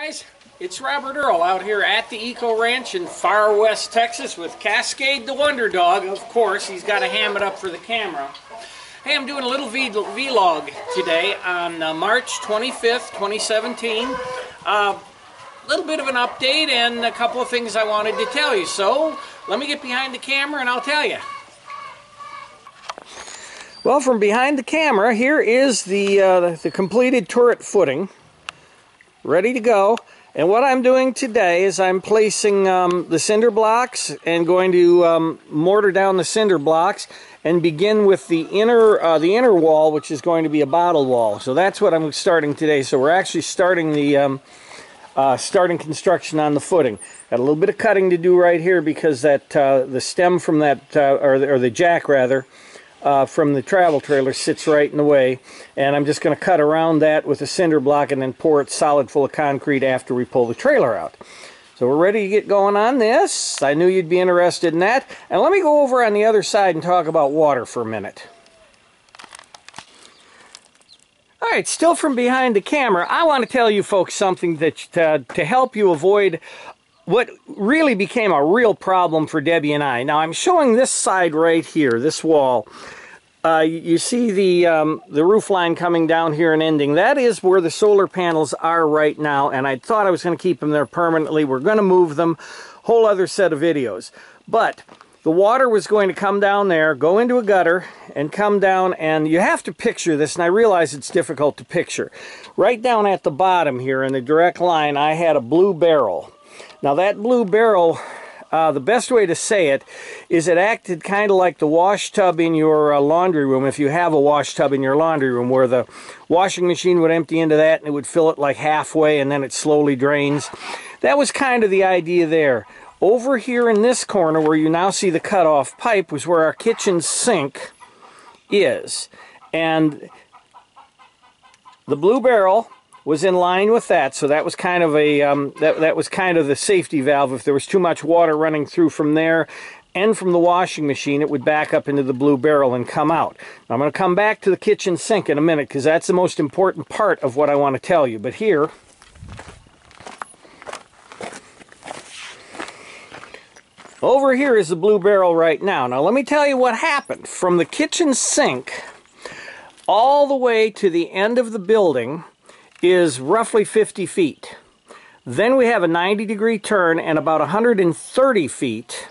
Guys, it's Robert Earl out here at the Eco Ranch in far west Texas with Cascade the Wonder Dog. Of course, he's got to ham it up for the camera. Hey, I'm doing a little vlog today on March 25th, 2017. A little bit of an update and a couple of things I wanted to tell you. So, let me get behind the camera and I'll tell you. Well, from behind the camera, here is the completed turret footing, ready to go. And what I'm doing today is I'm placing the cinder blocks and going to mortar down the cinder blocks and begin with the inner wall, which is going to be a bottle wall. So that's what I'm starting today. So we're actually starting the starting construction on the footing. Got a little bit of cutting to do right here because that the stem from that or the jack rather. From the travel trailer sits right in the way, and I'm just going to cut around that with a cinder block and then pour it solid full of concrete after we pull the trailer out. So we're ready to get going on this. I knew you'd be interested in that. And let me go over on the other side and talk about water for a minute. Alright, still from behind the camera, I want to tell you folks something that to help you avoid what really became a real problem for Debbie and I. Now I'm showing this side right here, this wall. You see the roof line coming down here and ending. That is where the solar panels are right now, and I thought I was going to keep them there permanently. We're going to move them. Whole other set of videos. But the water was going to come down there, go into a gutter, and come down, and you have to picture this, and I realize it's difficult to picture. Right down at the bottom here in the direct line, I had a blue barrel. Now that blue barrel, the best way to say it is it acted kind of like the wash tub in your laundry room, if you have a wash tub in your laundry room, where the washing machine would empty into that and it would fill it like halfway and then it slowly drains. That was kind of the idea there. Over here in this corner where you now see the cutoff pipe was where our kitchen sink is. And the blue barrel was in line with that, so that was kind of a that was kind of the safety valve. If there was too much water running through from there and from the washing machine, it would back up into the blue barrel and come out. Now, I'm going to come back to the kitchen sink in a minute because that's the most important part of what I want to tell you. But here, over here is the blue barrel right now. Now let me tell you what happened. From the kitchen sink all the way to the end of the building is roughly 50 feet. Then we have a 90-degree turn and about 130 feet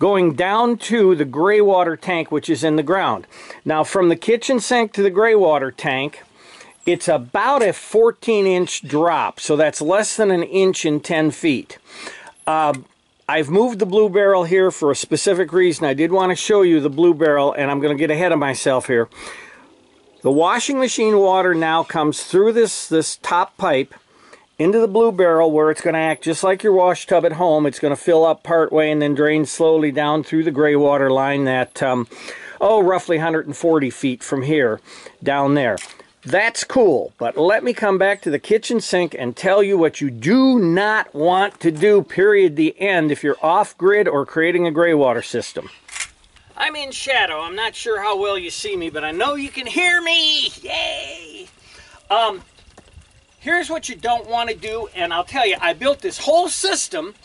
going down to the gray water tank, which is in the ground. Now from the kitchen sink to the gray water tank, it's about a 14-inch drop, so that's less than an inch in 10 feet. I've moved the blue barrel here for a specific reason. I did want to show you the blue barrel, and I'm going to get ahead of myself here. The washing machine water now comes through this top pipe into the blue barrel, where it's going to act just like your wash tub at home. It's going to fill up part way and then drain slowly down through the gray water line that, roughly 140 feet from here down there. That's cool, but let me come back to the kitchen sink and tell you what you do not want to do, period, the end, if you're off-grid or creating a gray water system. I'm in shadow. I'm not sure how well you see me, but I know you can hear me. Yay! Here's what you don't want to do, and I'll tell you, I built this whole system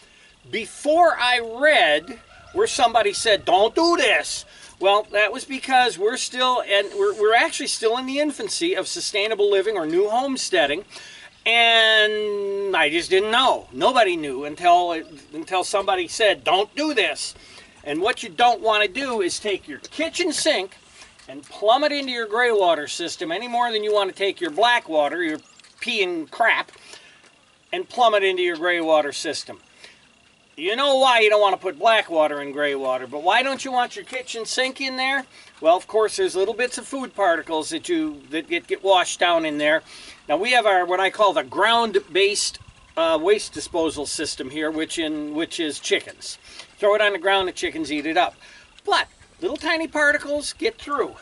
before I read where somebody said, don't do this. Well, that was because we're actually still in the infancy of sustainable living or new homesteading, and I just didn't know. Nobody knew until somebody said, don't do this. And what you don't want to do is take your kitchen sink and plumb it into your gray water system any more than you want to take your black water, your pee and crap, and plumb it into your gray water system. You know why you don't want to put black water in gray water, but why don't you want your kitchen sink in there? Well, of course, there's little bits of food particles that get washed down in there. Now we have our what I call the ground-based waste disposal system here, which is chickens. Throw it on the ground, the chickens eat it up. But little tiny particles get through.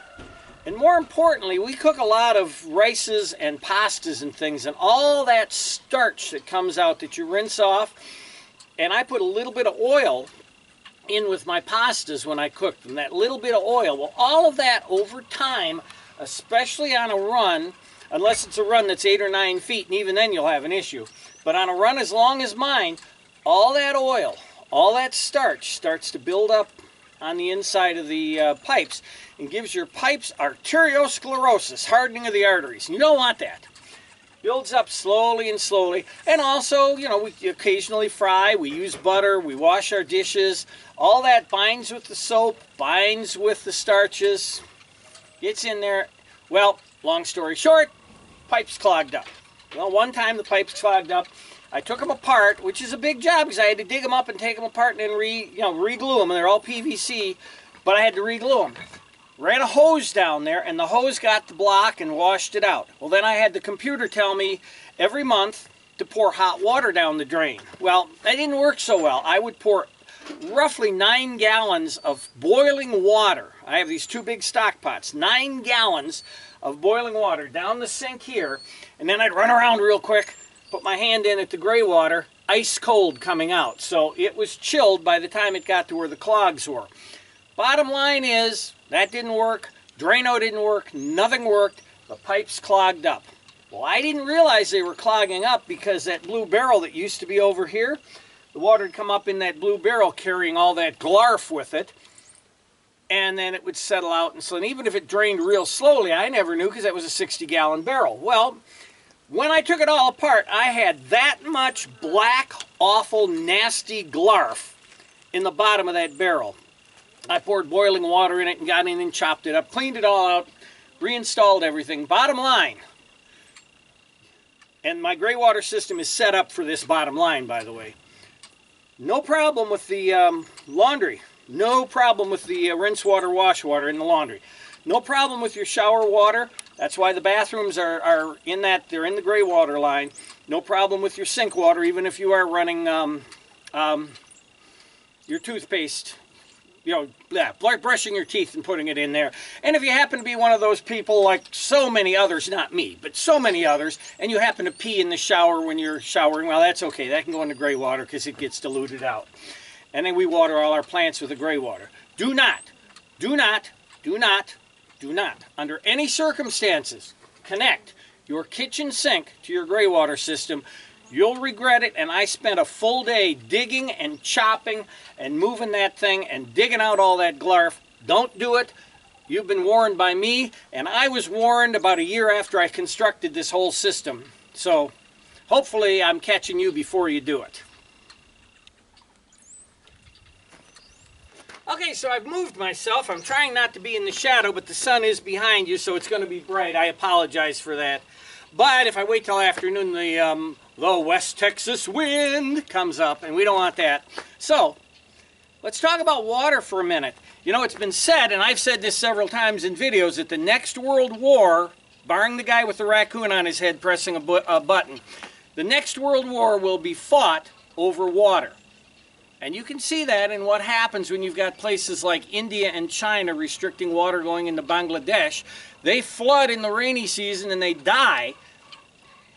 And more importantly, we cook a lot of rices and pastas and things, and all that starch that comes out that you rinse off, and I put a little bit of oil in with my pastas when I cook them, that little bit of oil. Well, all of that over time, especially on a run, unless it's a run that's 8 or 9 feet, and even then you'll have an issue. But on a run as long as mine, all that oil, all that starch starts to build up on the inside of the pipes and gives your pipes arteriosclerosis, hardening of the arteries. And you don't want that. Builds up slowly and slowly. And also, you know, we occasionally fry, we use butter, we wash our dishes. All that binds with the soap, binds with the starches, gets in there. Well, long story short, pipes clogged up. Well, one time the pipes clogged up. I took them apart, which is a big job because I had to dig them up and take them apart and then re-glue them. And they're all PVC, but I had to re-glue them. Ran a hose down there, and the hose got the block and washed it out. Well, then I had the computer tell me every month to pour hot water down the drain. Well, that didn't work so well. I would pour roughly 9 gallons of boiling water. I have these 2 big stock pots. 9 gallons of boiling water down the sink here, and then I'd run around real quick, put my hand in at the gray water, ice cold coming out. So it was chilled by the time it got to where the clogs were. Bottom line is, that didn't work, Drano didn't work, nothing worked, the pipes clogged up. Well, I didn't realize they were clogging up because that blue barrel that used to be over here, the water would come up in that blue barrel carrying all that glarf with it, and then it would settle out. And so even if it drained real slowly, I never knew because that was a 60-gallon barrel. Well, when I took it all apart, I had that much black, awful, nasty glarf in the bottom of that barrel. I poured boiling water in it and got in and chopped it up, cleaned it all out, reinstalled everything. Bottom line, and my gray water system is set up for this bottom line, by the way. No problem with the laundry. No problem with the rinse water, wash water in the laundry. No problem with your shower water. That's why the bathrooms are in that, they're in the gray water line. No problem with your sink water, even if you are running your toothpaste, you know, brushing your teeth and putting it in there. And if you happen to be one of those people like so many others, not me, but so many others, and you happen to pee in the shower when you're showering, well, that's okay. That can go into gray water because it gets diluted out. And then we water all our plants with the gray water. Do not, under any circumstances, connect your kitchen sink to your gray water system. You'll regret it, and I spent a full day digging and chopping and moving that thing and digging out all that glarf. Don't do it. You've been warned by me, and I was warned about a year after I constructed this whole system. So hopefully I'm catching you before you do it. Okay, so I've moved myself. I'm trying not to be in the shadow, but the sun is behind you, so it's going to be bright. I apologize for that. But if I wait till afternoon, the West Texas wind comes up, and we don't want that. So let's talk about water for a minute. You know, it's been said, and I've said this several times in videos, that the next world war, barring the guy with the raccoon on his head pressing a button, the next world war will be fought over water. And you can see that in what happens when you've got places like India and China restricting water going into Bangladesh. They flood in the rainy season and they die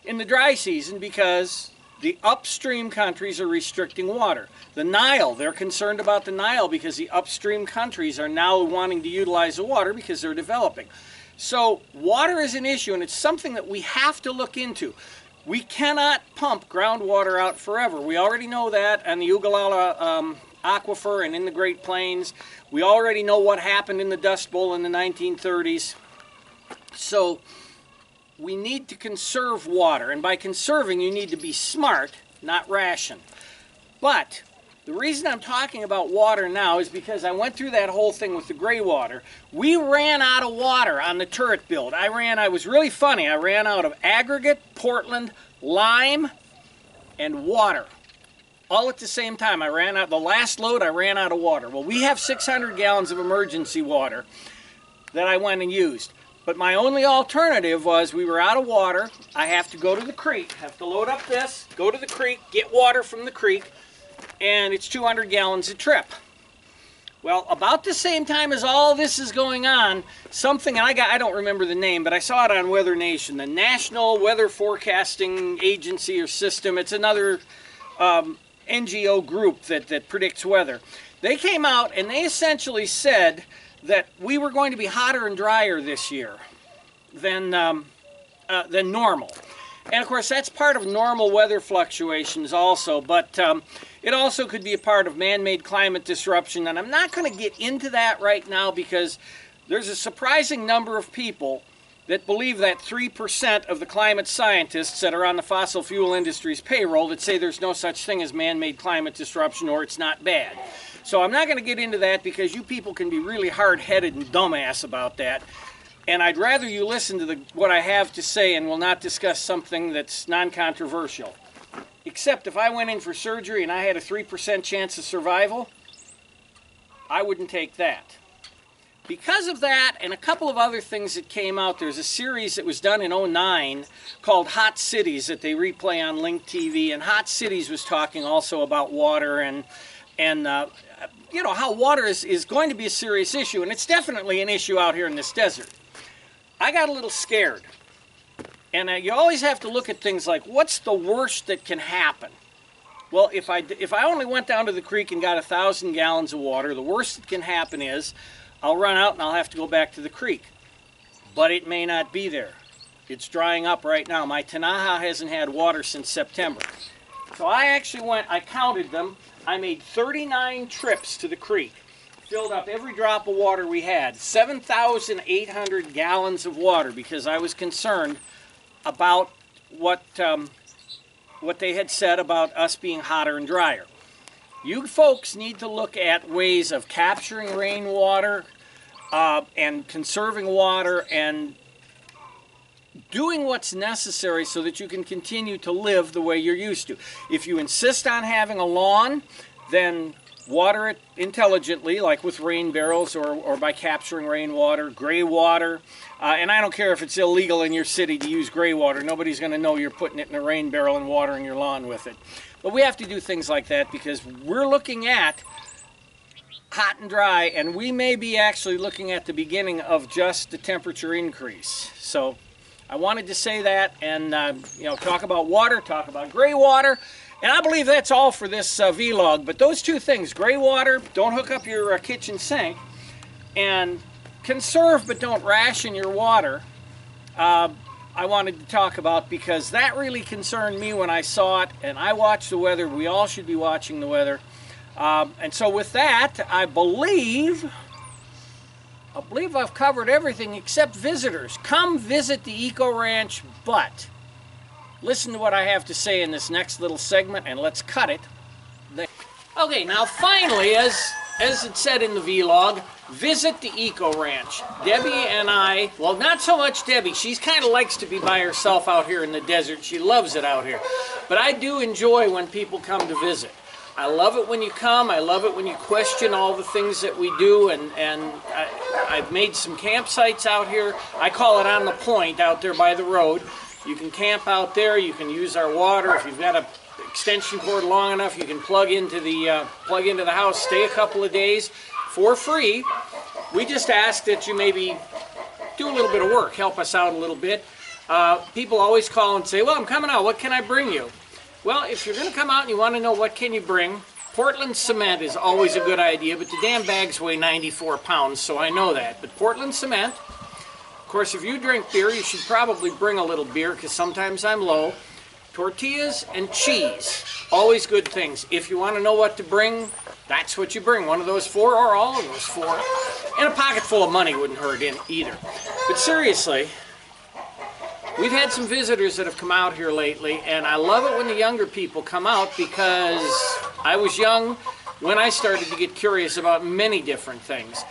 in the dry season because the upstream countries are restricting water. The Nile, they're concerned about the Nile because the upstream countries are now wanting to utilize the water because they're developing. So water is an issue, and it's something that we have to look into. We cannot pump groundwater out forever. We already know that on the Ugalala aquifer and in the Great Plains. We already know what happened in the Dust Bowl in the 1930s. So we need to conserve water, and by conserving you need to be smart, not ration. But the reason I'm talking about water now is because I went through that whole thing with the gray water. We ran out of water on the turret build. I was really funny. I ran out of aggregate, Portland, lime, and water. All at the same time. I ran out, the last load I ran out of water. Well, we have 600 gallons of emergency water that I went and used. But my only alternative was we were out of water. I have to go to the creek, have to load up this, go to the creek, get water from the creek, and it's 200 gallons a trip. Well, about the same time as all this is going on, something, and I don't remember the name, but I saw it on Weather Nation, the National Weather Forecasting Agency or System. It's another NGO group that predicts weather. They came out and they essentially said that we were going to be hotter and drier this year than normal. And of course, that's part of normal weather fluctuations also, but it also could be a part of man-made climate disruption. And I'm not going to get into that right now because there's a surprising number of people that believe that 3% of the climate scientists that are on the fossil fuel industry's payroll that say there's no such thing as man-made climate disruption or it's not bad. So I'm not going to get into that because you people can be really hard-headed and dumbass about that. And I'd rather you listen to what I have to say and will not discuss something that's non-controversial. Except if I went in for surgery and I had a 3% chance of survival, I wouldn't take that. Because of that and a couple of other things that came out, there's a series that was done in '09 called Hot Cities that they replay on Link TV, and Hot Cities was talking also about water and you know, how water is going to be a serious issue, and it's definitely an issue out here in this desert. I got a little scared, and you always have to look at things like, what's the worst that can happen? Well, if I only went down to the creek and got 1,000 gallons of water, the worst that can happen is I'll run out and I'll have to go back to the creek. But it may not be there. It's drying up right now. My Tanaha hasn't had water since September. So I actually I counted them. I made 39 trips to the creek. Filled up every drop of water we had. 7,800 gallons of water because I was concerned about what they had said about us being hotter and drier. You folks need to look at ways of capturing rainwater and conserving water and doing what's necessary so that you can continue to live the way you're used to. If you insist on having a lawn, then water it intelligently, like with rain barrels or by capturing rainwater, gray water. And I don't care if it's illegal in your city to use gray water. Nobody's going to know you're putting it in a rain barrel and watering your lawn with it. But we have to do things like that because we're looking at hot and dry, and we may be actually looking at the beginning of just the temperature increase. So I wanted to say that and you know, talk about water, talk about gray water. And I believe that's all for this vlog. But those two things, gray water, don't hook up your kitchen sink, and conserve but don't ration your water, I wanted to talk about because that really concerned me when I saw it, and I watch the weather. We all should be watching the weather. And so with that, I believe I've covered everything except visitors. Come visit the Eco Ranch, but listen to what I have to say in this next little segment, and let's cut it. Okay, now finally, as it said in the vlog, visit the Eco Ranch. Debbie and I, well, not so much Debbie. She kind of likes to be by herself out here in the desert. She loves it out here. But I do enjoy when people come to visit. I love it when you come. I love it when you question all the things that we do. And I've made some campsites out here. I call it on the point out there by the road. You can camp out there. You can use our water. If you've got a extension cord long enough, you can plug into the house, stay a couple of days for free. We just ask that you maybe do a little bit of work, help us out a little bit. People always call and say, well, I'm coming out, what can I bring you? Well, if you're going to come out and you want to know what can you bring, Portland cement is always a good idea, but the damn bags weigh 94 pounds, so I know that. But Portland cement, of course, if you drink beer, you should probably bring a little beer because sometimes I'm low. Tortillas and cheese, always good things. If you want to know what to bring, that's what you bring. One of those four or all of those four. And a pocket full of money wouldn't hurt either. But seriously, we've had some visitors that have come out here lately, and I love it when the younger people come out because I was young when I started to get curious about many different things.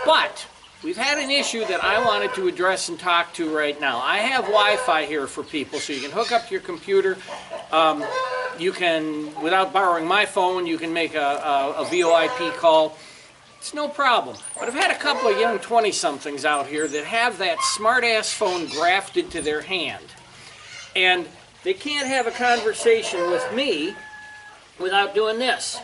But we've had an issue that I wanted to address and talk to right now. I have Wi-Fi here for people, so you can hook up to your computer. You can, without borrowing my phone, you can make a VoIP call. It's no problem. But I've had a couple of young 20-somethings out here that have that smartass phone grafted to their hand. And they can't have a conversation with me without doing this.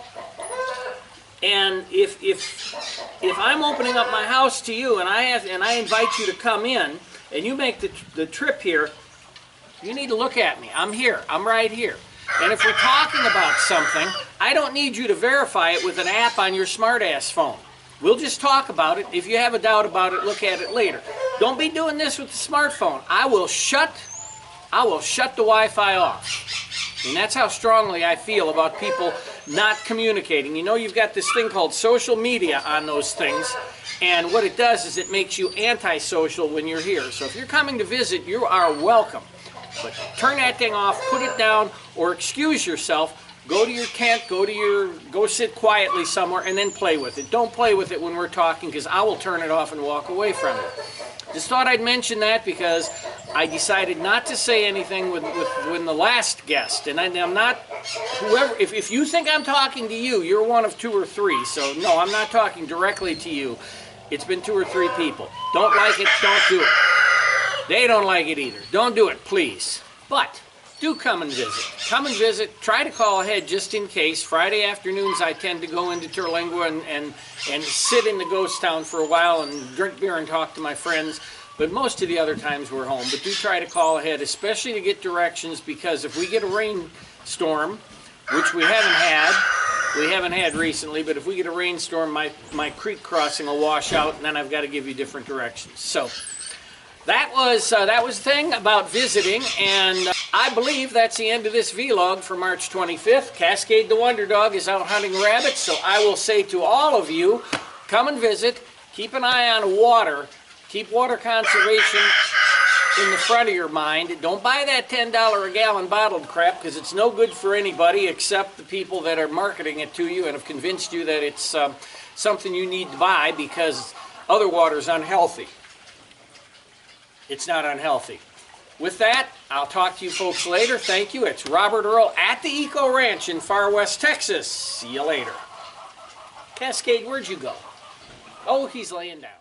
And if I'm opening up my house to you and I invite you to come in and you make the trip here, you need to look at me. I'm here. I'm right here. And if we're talking about something, I don't need you to verify it with an app on your smartass phone. We'll just talk about it. If you have a doubt about it, look at it later. Don't be doing this with the smartphone. I will shut I will shut the Wi-Fi off. And that's how strongly I feel about people not communicating. You know, you've got this thing called social media on those things, and what it does is it makes you antisocial when you're here. So if you're coming to visit, you are welcome. But turn that thing off, put it down, or excuse yourself. Go to your tent, go sit quietly somewhere, and then play with it. Don't play with it when we're talking, because I will turn it off and walk away from it. Just thought I'd mention that because I decided not to say anything when the last guest, and I'm not, whoever, if you think I'm talking to you, you're one of 2 or 3, so no, I'm not talking directly to you. It's been 2 or 3 people. Don't like it, don't do it. They don't like it either. Don't do it, please. But do come and visit. Come and visit. Try to call ahead just in case. Friday afternoons I tend to go into Terlingua and sit in the ghost town for a while and drink beer and talk to my friends. But most of the other times we're home. But do try to call ahead, especially to get directions, because if we get a rainstorm, which we haven't had recently, but if we get a rainstorm, my creek crossing will wash out, and then I've got to give you different directions. So that was the thing about visiting, and I believe that's the end of this vlog for March 25th. Cascade the Wonder Dog is out hunting rabbits, so I will say to all of you, come and visit, keep an eye on water, keep water conservation in the front of your mind. Don't buy that $10 a gallon bottled crap, because it's no good for anybody except the people that are marketing it to you and have convinced you that it's something you need to buy because other water is unhealthy. It's not unhealthy. With that, I'll talk to you folks later. Thank you. It's Robert Earl at the Eco Ranch in Far West, Texas. See you later. Cascade, where'd you go? Oh, he's laying down.